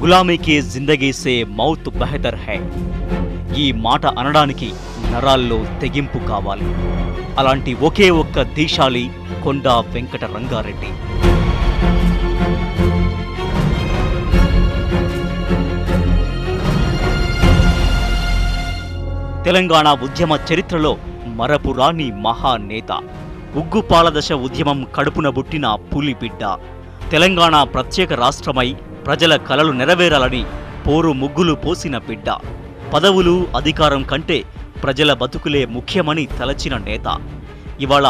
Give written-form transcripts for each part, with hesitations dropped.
గులామీకి జిందగీ సే mouth బెహతర్ high. ఈ మాట అనడానికి నరాల్లో తెగింపు కావాలి. అలాంటి ఒకే ఒక్క దీశాలి కొండా వెంకట రంగారెడ్డి. తెలంగాణ ఉద్యమ చరిత్రలో మరపురాని మహానేత. ఉగ్గుపాలదశ ఉద్యమం కడుపున బుట్టిన పులిబిడ్డ. తెలంగాణ ప్రత్యేక రాష్ట్రమై ప్రజల కలలు నెరవేరాలని పోరు ముగ్గులు పోసిన బిడ్డ. పదవులు అధికారం కంటే ప్రజల బతుకులే ముఖ్యమని తలచిన నేత. ఇవాళ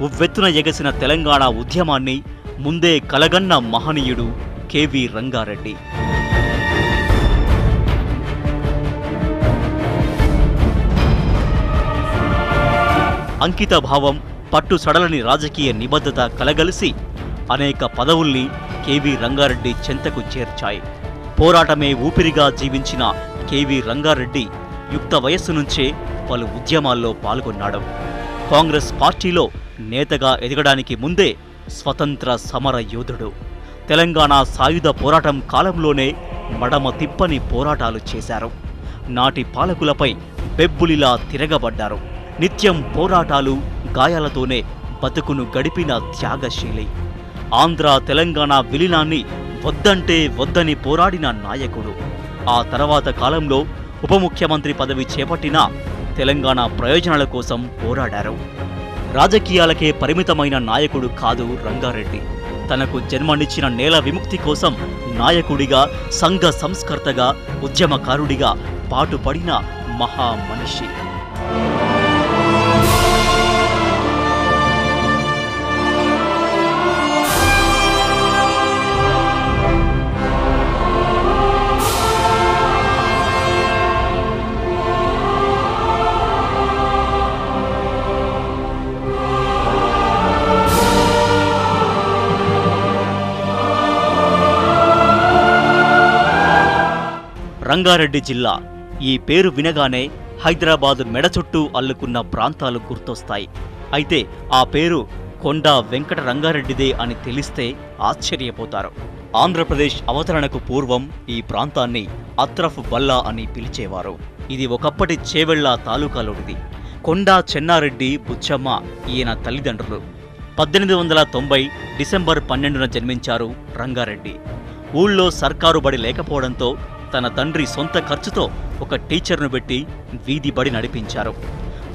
ఉవ్వెత్తున ఎగసిన తెలంగాణ ఉద్యమాన్ని ముందే కలగన్న మహనీయుడు కెవి రంగారెడ్డి. అంకిత భావం, పట్టు సడలని రాజకీయ నిబద్ధత కలగలిసి అనేక పదవుల్ని కెవి రంగారెడ్డి చెంతకు చేర్చాయి. పోరాటమే ఊపిరిగా జీవించిన కెవి రంగారెడ్డి యుక్త వయస్సు నుంచే పలు ఉద్యమాల్లో పాల్గొన్నాడు. కాంగ్రెస్ పార్టీలో నేతగా ఎదగడానికి ముందే స్వతంత్ర సమర యోధుడు. తెలంగాణ సాయుధ పోరాటం కాలంలోనే మడమ తిప్పని పోరాటాలు చేశారు. నాటి పాలకులపై బెబ్బులిలా తిరగబడ్డారు. నిత్యం పోరాటాలు, గాయాలతోనే బతుకును గడిపిన త్యాగశీలి. ఆంధ్ర తెలంగాణ విలీనాన్ని వద్దంటే వద్దని పోరాడిన నాయకుడు. ఆ తర్వాత కాలంలో ఉప ముఖ్యమంత్రి పదవి చేపట్టినా తెలంగాణ ప్రయోజనాల కోసం పోరాడారు. రాజకీయాలకే పరిమితమైన నాయకుడు కాదు రంగారెడ్డి. తనకు జన్మనిచ్చిన నేల విముక్తి కోసం నాయకుడిగా, సంఘ సంస్కర్తగా, ఉద్యమకారుడిగా పాటుపడిన మహామనిషి. రంగారెడ్డి జిల్లా. ఈ పేరు వినగానే హైదరాబాదు మెడ చుట్టూ అల్లుకున్న ప్రాంతాలు గుర్తొస్తాయి. అయితే ఆ పేరు కొండా వెంకట రంగారెడ్డిదే అని తెలిస్తే ఆశ్చర్యపోతారు. ఆంధ్రప్రదేశ్ అవతరణకు పూర్వం ఈ ప్రాంతాన్ని అత్రఫ్ బల్లా అని పిలిచేవారు. ఇది ఒకప్పటి చేవెళ్ల తాలూకాలోనిది. కొండా చెన్నారెడ్డి, బుచ్చమ్మ ఈయన తల్లిదండ్రులు. 1890 డిసెంబర్ 12న జన్మించారు రంగారెడ్డి. ఊళ్ళో సర్కారు బడి లేకపోవడంతో తన తండ్రి సొంత ఖర్చుతో ఒక టీచర్ను పెట్టి వీధి బడి నడిపించారు.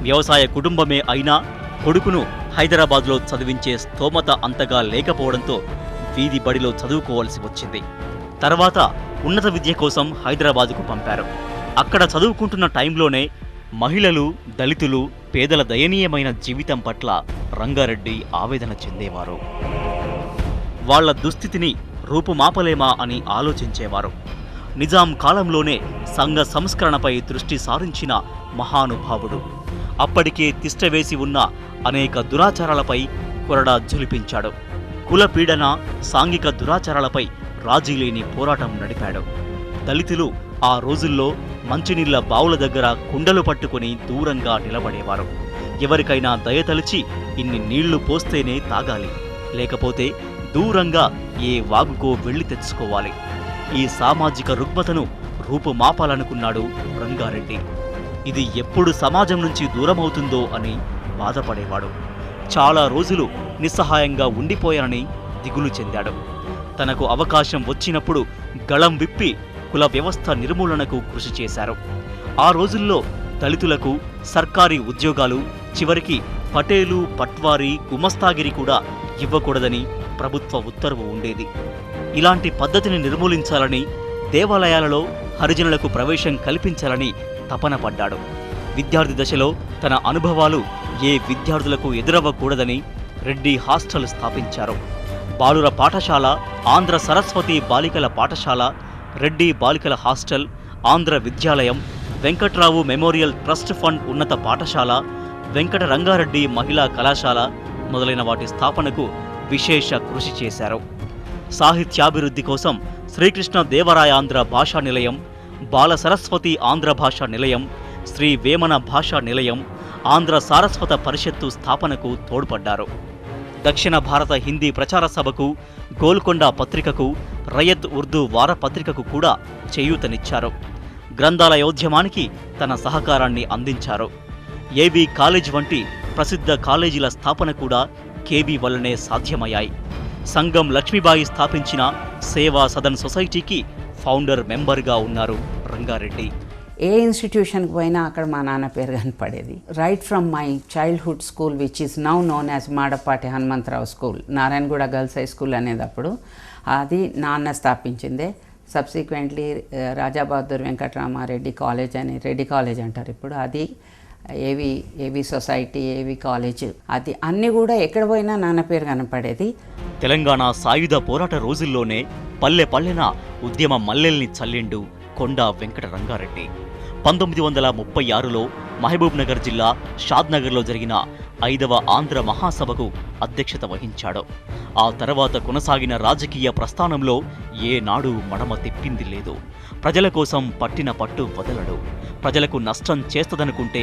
వ్యవసాయ కుటుంబమే అయినా కొడుకును హైదరాబాద్లో చదివించే స్తోమత అంతగా లేకపోవడంతో వీధి బడిలో చదువుకోవాల్సి వచ్చింది. తర్వాత ఉన్నత విద్య కోసం హైదరాబాదుకు పంపారు. అక్కడ చదువుకుంటున్న టైంలోనే మహిళలు, దళితులు, పేదల దయనీయమైన జీవితం పట్ల రంగారెడ్డి ఆవేదన చెందేవారు. వాళ్ల దుస్థితిని రూపుమాపలేమా అని ఆలోచించేవారు. నిజాం కాలంలోనే సంఘ సంస్కరణపై దృష్టి సారించిన మహానుభావుడు. అప్పటికే తిష్టవేసి ఉన్న అనేక దురాచారాలపై కొరడా ఝులిపించాడు. కులపీడన, సాంఘిక దురాచారాలపై రాజీలేని పోరాటం నడిపాడు. దళితులు ఆ రోజుల్లో మంచినీళ్ల బావుల దగ్గర కుండలు పట్టుకుని దూరంగా నిలబడేవారు. ఎవరికైనా దయతలిచి ఇన్ని నీళ్లు పోస్తేనే తాగాలి, లేకపోతే దూరంగా ఏ వాగుకో వెళ్లి తెచ్చుకోవాలి. ఈ సామాజిక రుగ్మతను రూపుమాపాలనుకున్నాడు రంగారెడ్డి. ఇది ఎప్పుడు సమాజం నుంచి దూరమవుతుందో అని బాధపడేవాడు. చాలా రోజులు నిస్సహాయంగా ఉండిపోయానని దిగులు చెందాడు. తనకు అవకాశం వచ్చినప్పుడు గళం విప్పి కుల వ్యవస్థ నిర్మూలనకు కృషి చేశారు. ఆ రోజుల్లో దళితులకు సర్కారీ ఉద్యోగాలు, చివరికి పటేలు, పట్వారీ, గుమస్తాగిరి కూడా ఇవ్వకూడదని ప్రభుత్వ ఉత్తర్వు ఉండేది. ఇలాంటి పద్ధతిని నిర్మూలించాలని, దేవాలయాలలో హరిజనులకు ప్రవేశం కల్పించాలని తపన పడ్డాడు. విద్యార్థి దశలో తన అనుభవాలు ఏ విద్యార్థులకు ఎదురవ్వకూడదని రెడ్డి హాస్టల్ స్థాపించారు. బాలుర పాఠశాల, ఆంధ్ర సరస్వతి బాలికల పాఠశాల, రెడ్డి బాలికల హాస్టల్, ఆంధ్ర విద్యాలయం, వెంకట్రావు మెమోరియల్ ట్రస్ట్ ఫండ్ ఉన్నత పాఠశాల, వెంకట రంగారెడ్డి మహిళా కళాశాల మొదలైన వాటి స్థాపనకు విశేష కృషి చేశారు. సాహిత్యాభివృద్ధి కోసం శ్రీకృష్ణ దేవరాయాంధ్ర భాషా నిలయం, బాల సరస్వతి ఆంధ్ర భాషా నిలయం, శ్రీ వేమన భాషా నిలయం, ఆంధ్ర సారస్వత పరిషత్తు స్థాపనకు తోడ్పడ్డారు. దక్షిణ భారత హిందీ ప్రచార సభకు, గోల్కొండ పత్రికకు, రయత్ ఉర్దూ వారపత్రికకు కూడా చేయూతనిచ్చారు. గ్రంథాలయోద్యమానికి తన సహకారాన్ని అందించారు. ఏవీ కాలేజ్ వంటి ప్రసిద్ధ కాలేజీల స్థాపన కూడా కేవీ వల్లనే సాధ్యమయ్యాయి. సంగం లక్ష్మీబాయి స్థాపించిన సేవా సదన్ సొసైటీకి ఫౌండర్ మెంబర్గా ఉన్నారు రంగారెడ్డి. ఏ ఇన్స్టిట్యూషన్కి పోయినా అక్కడ మా నాన్న పేరు కనపడేది. Right from my childhood school which is now known as Madapati Hanumantharao school, Narayanguda girls high school అనేది అప్పుడు, అది నాన్న స్థాపించిందే. సబ్సిక్వెంట్లీ రాజాబహదూర్ వెంకటరామారెడ్డి కాలేజ్ అని, రెడ్డి కాలేజ్ అంటారు ఇప్పుడు, అది ఏవి సొసైటీ, ఏవి కాలేజ్, అది అన్నీ కూడా ఎక్కడ పోయినా నాన్న పేరు కనపడేది. తెలంగాణ సాయుధ పోరాట రోజుల్లోనే పల్లె పల్లెన ఉద్యమ మల్లెల్ని చల్లిండు కొండా వెంకట రంగారెడ్డి. 1936లో మహబూబ్నగర్ జిల్లా షాద్నగర్లో జరిగిన 5వ ఆంధ్ర మహాసభకు అధ్యక్షత వహించాడు. ఆ తర్వాత కొనసాగిన రాజకీయ ప్రస్థానంలో ఏనాడు మడమ తిప్పింది లేదు. ప్రజల కోసం పట్టిన పట్టు వదలడు. ప్రజలకు నష్టం చేస్తదనుకుంటే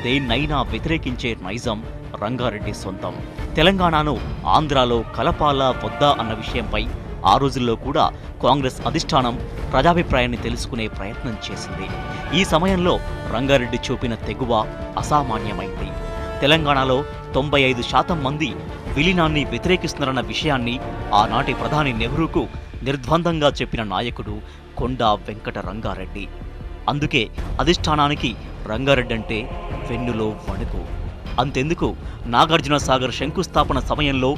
దేన్నైనా వ్యతిరేకించే నైజం రంగారెడ్డి సొంతం. తెలంగాణను ఆంధ్రాలో కలపాలా వద్దా అన్న విషయంపై ఆ రోజుల్లో కూడా కాంగ్రెస్ అధిష్టానం ప్రజాభిప్రాయాన్ని తెలుసుకునే ప్రయత్నం చేసింది. ఈ సమయంలో రంగారెడ్డి చూపిన తెగువ అసామాన్యమైంది. తెలంగాణలో 95% మంది విలీనాన్ని వ్యతిరేకిస్తున్నారన్న విషయాన్ని ఆనాటి ప్రధాని నెహ్రూకు నిర్ద్వందంగా చెప్పిన నాయకుడు కొండా వెంకట రంగారెడ్డి. అందుకే అధిష్టానానికి రంగారెడ్డి అంటే వెన్నులో వణుకు. అంతెందుకు, నాగార్జున సాగర్ శంకుస్థాపన సమయంలో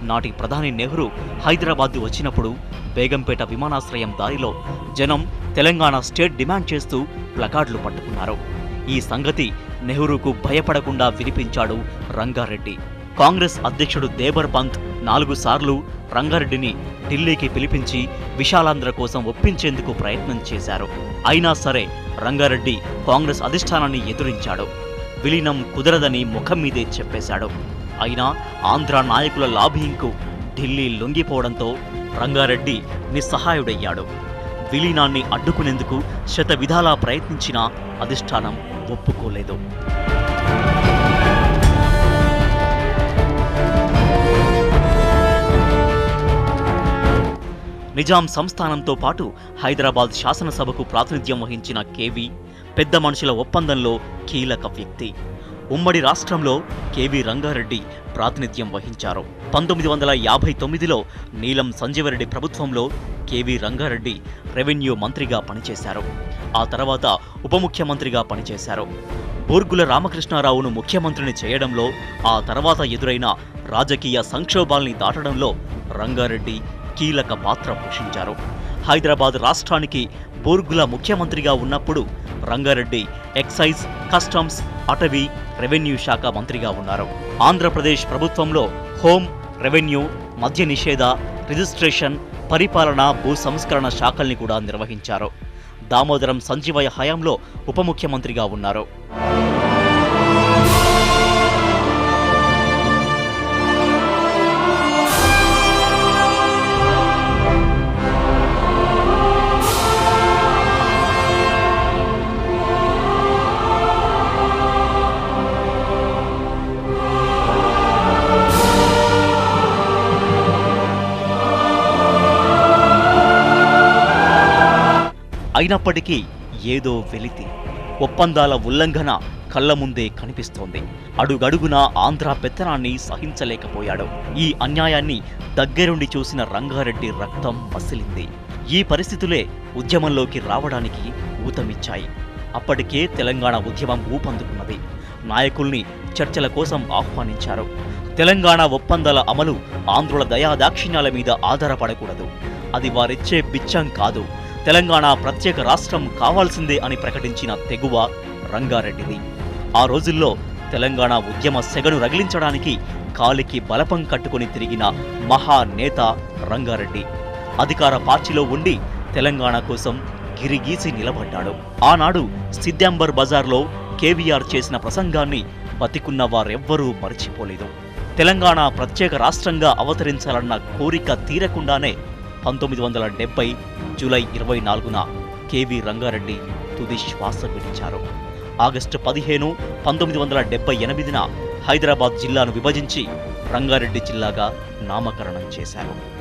నాటి ప్రధాని నెహ్రూ హైదరాబాద్ వచ్చినప్పుడు బేగంపేట విమానాశ్రయం దారిలో జనం తెలంగాణ స్టేట్ డిమాండ్ చేస్తూ ప్లకార్డులు పట్టుకున్నారు. ఈ సంగతి నెహ్రూకు భయపడకుండా వినిపించాడు రంగారెడ్డి. కాంగ్రెస్ అధ్యక్షుడు దేబర్ పంత్ 4 సార్లు రంగారెడ్డిని ఢిల్లీకి పిలిపించి విశాలాంధ్ర కోసం ఒప్పించేందుకు ప్రయత్నం చేశారు. అయినా సరే రంగారెడ్డి కాంగ్రెస్ అధిష్టానాన్ని ఎదురించాడు. విలీనం కుదరదని ముఖం మీదే చెప్పేశాడు. అయినా ఆంధ్ర నాయకుల లాబింగ్కు ఢిల్లీ లొంగిపోవడంతో రంగారెడ్డి నిస్సహాయుడయ్యాడు. విలీనాన్ని అడ్డుకునేందుకు శతవిధాలా ప్రయత్నించినా అధిష్టానం ఒప్పుకోలేదు. నిజాం సంస్థానంతో పాటు హైదరాబాద్ శాసనసభకు ప్రాతినిధ్యం వహించిన కేవీ పెద్ద మనుషుల ఒప్పందంలో కీలక వ్యక్తి. ఉమ్మడి రాష్ట్రంలో కేవీ రంగారెడ్డి ప్రాతినిధ్యం వహించారు. 1959లో నీలం సంజీవరెడ్డి ప్రభుత్వంలో కేవీ రంగారెడ్డి రెవెన్యూ మంత్రిగా పనిచేశారు. ఆ తర్వాత ఉప ముఖ్యమంత్రిగా పనిచేశారు. బూర్గుల రామకృష్ణారావును ముఖ్యమంత్రిని చేయడంలో, ఆ తర్వాత ఎదురైన రాజకీయ సంక్షోభాల్ని దాటడంలో రంగారెడ్డి కీలక పాత్ర పోషించారు. హైదరాబాద్ రాష్ట్రానికి బూర్గుల ముఖ్యమంత్రిగా ఉన్నప్పుడు రంగారెడ్డి ఎక్సైజ్, కస్టమ్స్, అటవీ, రెవెన్యూ శాఖ మంత్రిగా ఉన్నారు. ఆంధ్రప్రదేశ్ ప్రభుత్వంలో హోం, రెవెన్యూ, మద్య నిషేధ, రిజిస్ట్రేషన్, పరిపాలన, భూ సంస్కరణ శాఖల్ని కూడా నిర్వహించారు. దామోదరం సంజీవయ్య హయాంలో ఉప ముఖ్యమంత్రిగా ఉన్నారు. అయినప్పటికీ ఏదో వెలితి, ఒప్పందాల ఉల్లంఘన కళ్ల ముందే కనిపిస్తోంది. అడుగడుగునా ఆంధ్ర పెత్తనాన్ని సహించలేకపోయాడు. ఈ అన్యాయాన్ని దగ్గరుండి చూసిన రంగారెడ్డి రక్తం మసిలింది. ఈ పరిస్థితులే ఉద్యమంలోకి రావడానికి ఊతమిచ్చాయి. అప్పటికే తెలంగాణ ఉద్యమం ఊపందుకున్నది. నాయకుల్ని చర్చల కోసం ఆహ్వానించారు. తెలంగాణ ఒప్పందాల అమలు ఆంధ్రుల దయాదాక్షిణ్యాల మీద ఆధారపడకూడదు. అది వారిచ్చే బిచ్చం కాదు. తెలంగాణ ప్రత్యేక రాష్ట్రం కావాల్సిందే అని ప్రకటించిన తెగువ రంగారెడ్డిది. ఆ రోజుల్లో తెలంగాణ ఉద్యమ సెగను రగిలించడానికి కాలికి బలపం కట్టుకుని తిరిగిన మహానేత రంగారెడ్డి. అధికార పార్టీలో ఉండి తెలంగాణ కోసం గిరిగీసి నిలబడ్డాడు. ఆనాడు సిద్యాంబర్ బజార్లో కేవీఆర్ చేసిన ప్రసంగాన్ని బతికున్న వారెవ్వరూ మరిచిపోలేదు. తెలంగాణ ప్రత్యేక రాష్ట్రంగా అవతరించాలన్న కోరిక తీరకుండానే 1970 జూలై 24న కేవీ రంగారెడ్డి తుది శ్వాస విడిచారు. ఆగస్టు 15, 1978న హైదరాబాద్ జిల్లాను విభజించి రంగారెడ్డి జిల్లాగా నామకరణం చేశారు.